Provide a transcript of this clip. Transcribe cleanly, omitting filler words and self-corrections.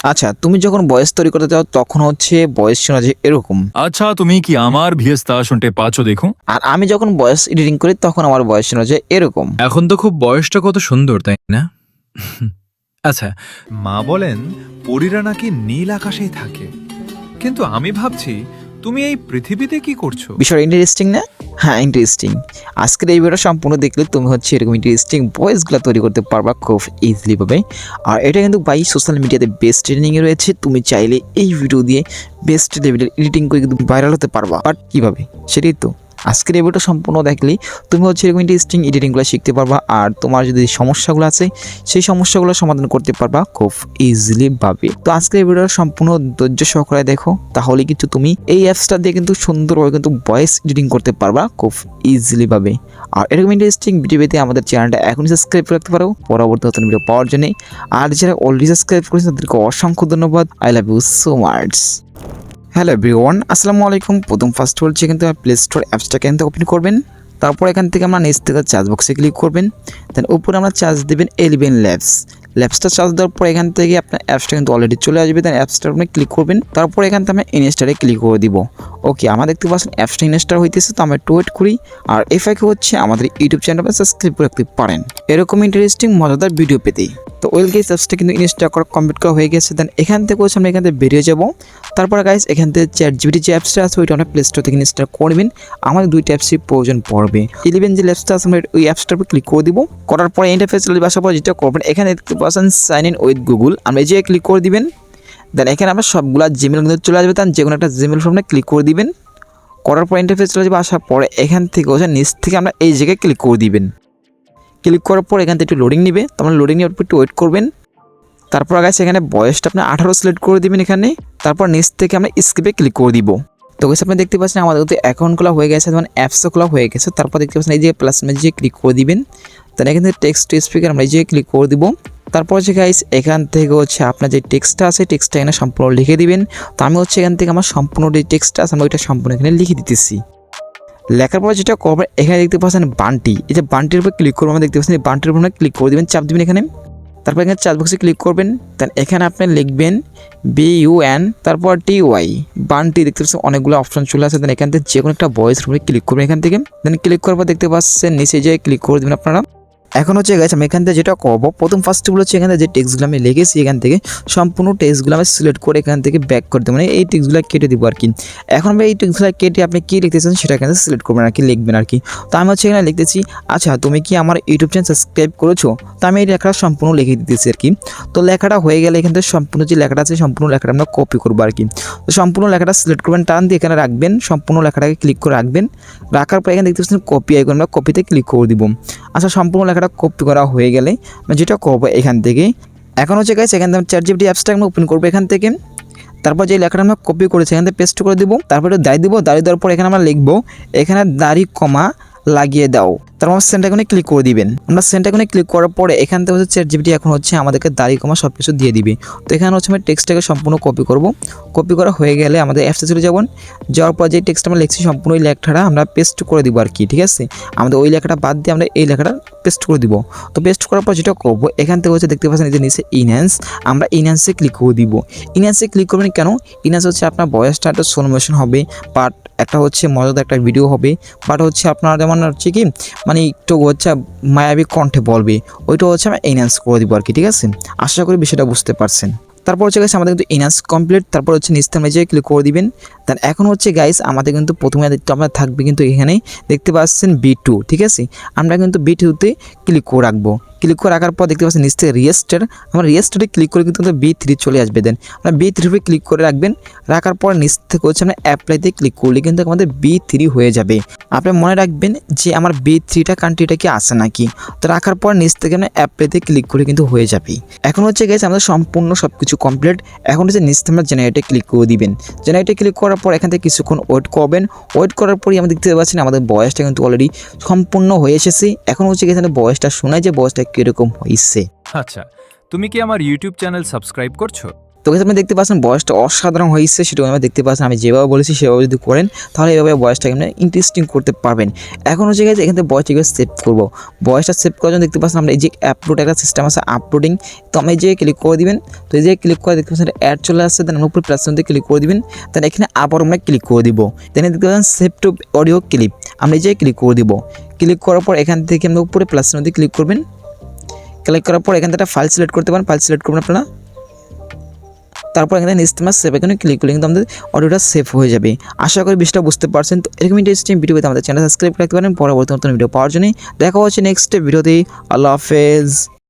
আচ্ছা, তুমি যখন ভয়েস তৈরি করতে চাও তখন হচ্ছে ভয়েস শোনা যায় এরকম। আচ্ছা তুমি কি আমার ভিয়েস্তা শুনতে পাচ্ছ দেখো। আর আমি যখন ভয়েস এডিটিং করি তখন আমার ভয়েস শোনা যায় এরকম। এখন তো খুব বয়সটা কত সুন্দর তাই না? আচ্ছা, মা বলেন পরীরা নাকি নীল আকাশেই থাকে, কিন্তু আমি ভাবছি তুমি এই পৃথিবীতে কি করছো? বিষয়টা ইন্টারেস্টিং না? হ্যাঁ, ইন্টারেস্টিং। আজকের এই ভিডিওটা সম্পূর্ণ দেখলে তুমি হচ্ছে এরকম ইন্টারেস্টিং ভয়েসগুলো তৈরি করতে পারবা খুব ইজিলি ভাবে। আর এটা কিন্তু বাই সোশ্যাল মিডিয়াতে বেস্ট ট্রেনিংয়ে রয়েছে। তুমি চাইলে এই ভিডিও দিয়ে বেস্ট লেভেলের এডিটিং করে কিন্তু ভাইরাল হতে পারবা। বাট কীভাবে, সেটাই তো আজকের এই ভিডিওটা সম্পূর্ণ দেখলেই তুমি হচ্ছে এরকম ইন্টারেস্টিং এডিটিংগুলো শিখতে পারবা। আর তোমার যদি সমস্যাগুলো আছে সেই সমস্যাগুলো সমাধান করতে পারবা খুব ইজিলি ভাবে। তো আজকের এই ভিডিওটা সম্পূর্ণ ধৈর্য সহকারে দেখো, তাহলে কিন্তু তুমি এই অ্যাপসটা দিয়ে কিন্তু সুন্দরভাবে কিন্তু ভয়েস এডিটিং করতে পারবা খুব ইজিলি ভাবে। আর এরকম ইন্টারেস্টিং ভিডিও পেতে আমাদের চ্যানেলটা এখনই সাবস্ক্রাইব করে রাখতে পারো পরবর্তী নতুন ভিডিও পাওয়ার জন্য। আর যারা অলরেডি সাবস্ক্রাইব করেছেন তাদেরকে অসংখ্য ধন্যবাদ। I love you so much. Hello everyone, আসসালামু আলাইকুম। প্রথম ফার্স্ট বলছি কিন্তু প্লে স্টোর অ্যাপসটা এখান থেকে ওপেন করবেন। তারপর এখান থেকে আমরা নিচ থেকে চার্জ বক্সে ক্লিক করবেন। দেন উপরে আমরা চার্জ দেবেন 11 ল্যাবসটা চার্জ দেওয়ার পর এখান থেকে আপনার অ্যাপসটা কিন্তু অলরেডি চলে আসবে। দেন অ্যাপসটার উপরে ক্লিক করবেন। তারপর এখান থেকে আমরা ইনস্টলে ক্লিক করে দিব। ওকে, আমরা দেখতে পাচ্ছেন অ্যাপসটা ইনস্টল হইতেছে, তো আমরা একটু ওয়েট করি। আর এফআইকে হচ্ছে আমাদের ইউটিউব চ্যানেলটা সাবস্ক্রাইব করে রাখতে পারেন এরকম ইন্টারেস্টিং মজাদার ভিডিও পেতে। তো ওয়েল গাইস, অ্যাপসটা কিন্তু ইনস্টল করা কমপ্লিট করা হয়ে গেছে। দেন এখান থেকে হচ্ছে আমরা এখান থেকে বেরিয়ে যাব। তারপর গাইস এখান থেকে ChatGPT যে অ্যাপসটা আছে ওইটা আমরা প্লে স্টোর থেকে ইনস্টল করবেন। আমাদের দুইটা অ্যাপসই প্রয়োজন পড়বে। 11 যে অ্যাপসটা আছে আমরা ওই অ্যাপসটার উপর ক্লিক করে দিব। করার পরে ইন্টারফেস চলে আসার পর যেটা করবেন, এখানে দেখতে পাচ্ছেন সাইন ইন উইথ গুগল, আমরা এই যে ক্লিক করে দিবেন। দেন এখানে আমরা সবগুলা জিমেল কিন্তু চলে আসবে। তার যে কোনো একটা জিমেল ফর্মে ক্লিক করে দিবেন। করার পর ইন্টারফেস চলে যাবে। আসার পরে এখান থেকে হচ্ছে নিচ থেকে আমরা এই জায়গায় ক্লিক করে দিবেন। ক্লিক করার পর এখান থেকে একটু লোডিং নিবে, তো আমরা লোডিং নেওয়ার পর একটু ওয়েট করবেন। তারপর আগে এখানে বয়সটা আপনি 18 সিলেক্ট করে দিবেন এখানে। তারপর নিচ থেকে আমরা স্কিপে ক্লিক করে দিব। তো গাইস আপনি দেখতে পাচ্ছেন আমাদের কিন্তু অ্যাকাউন্ট খোলা হয়ে গেছে, মানে অ্যাপসও খোলা হয়ে গেছে। তারপর দেখতে পাচ্ছেন এই যে প্লাস যে ক্লিক করে দিবেন। তাহলে এখান থেকে টেক্সট টু স্পিকার আমরা এই যে ক্লিক করে দিব। তারপর হচ্ছে গাইস এখান থেকে হচ্ছে আপনার যে টেক্সটটা আছে টেক্সটটা এখানে সম্পূর্ণ লিখে দিবেন। তো আমি হচ্ছে এখান থেকে আমার সম্পূর্ণ যে টেক্সটটা আছে আমি ওইটা সম্পূর্ণ এখানে লিখে দিতেছি। লেখার পর যেটা করবেন, এখানে দেখতে পাচ্ছেন বান্টি, এই যে বান্টির উপর ক্লিক করবো। আমরা দেখতে পাচ্ছেন এই বান্টির উপর ক্লিক করে দিবেন, চাপ দিবেন এখানে। তারপর এখানে চার্জ বক্সে ক্লিক করবেন। দেন এখানে আপনি লিখবেন BUN তারপর TY বান্টি। দেখতে পাচ্ছেন অনেকগুলো অপশন চলে আসে। দেন এখান থেকে যে কোনো একটা ভয়েস রুমে ক্লিক করবেন এখান থেকে। দেন ক্লিক করার পর দেখতে পাচ্ছেন নিচে যে ক্লিক করে দেবেন আপনারা। এখন হচ্ছে গাইস আমি এখান থেকে যেটা করবো, প্রথম ফার্স্টগুলো হচ্ছে এখান থেকে যে টেক্সটগুলো আমি লিখেছি এখান থেকে সম্পূর্ণ টেক্সটগুলো আমি সিলেক্ট করে এখান থেকে ব্যাক করে দেবো, মানে এই টেক্সটগুলো কেটে দিব আর কি। এখন আমি এই টেক্সটগুলো কেটে আপনি কী লিখতেছেন সেটা এখানে সিলেক্ট করবেন আর কি, লিখবেন আর কি। তো আমি হচ্ছে এখানে লিখতেছি, আচ্ছা তুমি কি আমার ইউটিউব চ্যানেল সাবস্ক্রাইব করেছো? তো আমি এই লেখাটা সম্পূর্ণ লিখে দিতেছি আর কি। তো লেখাটা হয়ে গেলে এখান থেকে সম্পূর্ণ যে লেখাটা আছে সম্পূর্ণ লেখাটা আমরা কপি করবো আর কি। তো সম্পূর্ণ লেখাটা সিলেক্ট করবেন, টান দিয়ে এখানে রাখবেন, সম্পূর্ণ লেখাটাকে ক্লিক করে রাখবেন। রাখার পর এখানে দেখতে পাচ্ছেন কপি আইকন, আমরা কপিতে ক্লিক করে দিব। আচ্ছা সম্পূর্ণ লেখাটা কপি করা হয়ে গেলে যেটা করবো এখান থেকে, এখন হচ্ছে গাইস এখান থেকে ChatGPT অ্যাপসটা আমরা ওপেন করবো এখান থেকে। তারপর যে লেখাটা আমরা কপি করেছি এখান থেকে পেস্ট করে দিব। তারপরে দাঁড়িয়ে দিব, দাঁড়িয়ে দেওয়ার পর এখানে আমরা লিখবো এখানে দাড়ি কমা লাগিয়ে দাও। তারপর সেন্ড আইকনে ক্লিক করে দিবেন। আমরা সেন্ড আইকনে ক্লিক করার পরে এখান থেকে হচ্ছে ChatGPT এখন হচ্ছে আমাদেরকে দাড়ি কমা সব কিছু দিয়ে দিবে। তো এখানে হচ্ছে আমি টেক্সটটাকে সম্পূর্ণ কপি করব। কপি করা হয়ে গেলে আমাদের অ্যাপসে চলে যাবেন। যাওয়ার পর যে টেক্সট আমরা লিখছি সম্পূর্ণ ওই লেখাটা আমরা পেস্ট করে দিব আর কি, ঠিক আছে। আমাদের ওই লেখাটা বাদ দিয়ে আমরা এই লেখাটা পেস্ট করে দিব। তো পেস্ট করার পর যেটা করবো এখান থেকে হচ্ছে দেখতে পাচ্ছেন এই যে নিচে ইনহ্যান্স, আমরা ইনহ্যান্সে ক্লিক করে দিব। ইনহ্যান্সে ক্লিক করবেন কেন? ইনহ্যান্স হচ্ছে আপনার ভয়েসটা একটা স্লো মোশন হবে, বাট একটা হচ্ছে মজাদার একটা ভিডিও হবে, বাট হচ্ছে আপনার যেমন হচ্ছে কি মানে একটু হচ্ছে মায়াবী কণ্ঠে বলবে, ওইটা হচ্ছে আমি এনহ্যান্স করে দিব আর কি, ঠিক আছে। আশা করি বিষয়টা বুঝতে পারছেন। তারপর হচ্ছে গাইস আমাদের কিন্তু এনহ্যান্স কমপ্লিট। তারপর হচ্ছে নিচে আমরা যে ক্লিক করে দিবেন। দেন এখন হচ্ছে গাইস আমাদের কিন্তু প্রথমে আমরা থাকবে কিন্তু এখানে দেখতে পাচ্ছেন B2, ঠিক আছে। আমরা কিন্তু B2তে ক্লিক করে রাখবো। ক্লিক করে রাখার পর দেখতে পাচ্ছেন নিচ থেকে রিয়েস্টার, আমরা রিয়েস্টারে ক্লিক করে কিন্তু B3 চলে আসবে। দেন আমরা B3 ক্লিক করে রাখবেন। রাখার পর নিচ থেকে হচ্ছে আমরা অ্যাপ্লাইতে ক্লিক করলে কিন্তু আমাদের B3 হয়ে যাবে। আপনি মনে রাখবেন যে আমার B3টা কান্ট্রিটা কি আছে নাকি। তো রাখার পর নিচ থেকে আমরা অ্যাপ্লাইতে ক্লিক করে কিন্তু হয়ে যাবে। এখন হচ্ছে গাইস আমাদের সম্পূর্ণ সব কিছু কমপ্লিট। এখন হচ্ছে নিচ থেকে আমরা জেনারেটে ক্লিক করে দিবেন। জেনারেটে ক্লিক করার পর এখান থেকে কিছুক্ষণ ওয়েট করবেন। ওয়েট করার পরই আমরা দেখতে পাচ্ছেন আমাদের ভয়েসটা কিন্তু অলরেডি সম্পূর্ণ হয়ে এসেছে। এখন হচ্ছে এখানে ভয়েসটা শোনায় যে ভয়েসটা কীরকম হয়েছে। আচ্ছা তুমি কি আমার ইউটিউব চ্যানেল সাবস্ক্রাইব করছো? তো guys, আপনি দেখতে পাচ্ছেন ভয়েসটা অসাধারণ হয়েছে, সেটা আমরা দেখতে পাচ্ছেন। আমি যেভাবে বলেছি সেভাবে যদি করেন তাহলে এইভাবে ভয়েসটাকে আপনি ইন্টারেস্টিং করতে পারবেন। এখন হচ্ছে গেছে এখান থেকে ভয়েসটা সেভ করবো। ভয়েসটা সেভ করার জন্য দেখতে পাচ্ছেন আমরা এই যে আপলোড একটা সিস্টেম আছে আপলোডিং, তো আমরা এই যে ক্লিক করে দিবেন। তো এই যে ক্লিক করে দেখতে পাচ্ছেন অ্যাড চলে আসছে, দেন উপরে প্লাস চিহ্নতে ক্লিক করে দিবেন। দেন এখানে আবার আমরা ক্লিক করে দিব। দেন দেখতে পাচ্ছেন সেভ টু অডিও ক্লিপ, আমরা এই যে ক্লিক করে দিব। ক্লিক করার পর এখান থেকে আমরা উপরে প্লাস চিহ্নতে ক্লিক করবেন। ক্লিক করার পর এখান থেকে ফাইল সিলেক্ট করতে পারেন, ফাইল সিলেক্ট করবেন আপনারা। তারপর এখানে নেক্সট সেভ এখানে ক্লিক করলে কিন্তু আমাদের অডিওটা সেভ হয়ে যাবে। আশা করি বিষয়টা বুঝতে পারছেন। তো এরকম ইন্টারেস্টিং ভিডিও পেতে আমাদের চ্যানেল সাবস্ক্রাইব রাখতে পারেন। পরবর্তী নতুন ভিডিও পাওয়ার জন্য দেখা হচ্ছে নেক্সট ভিডিওতে। আল্লাহ হাফেজ।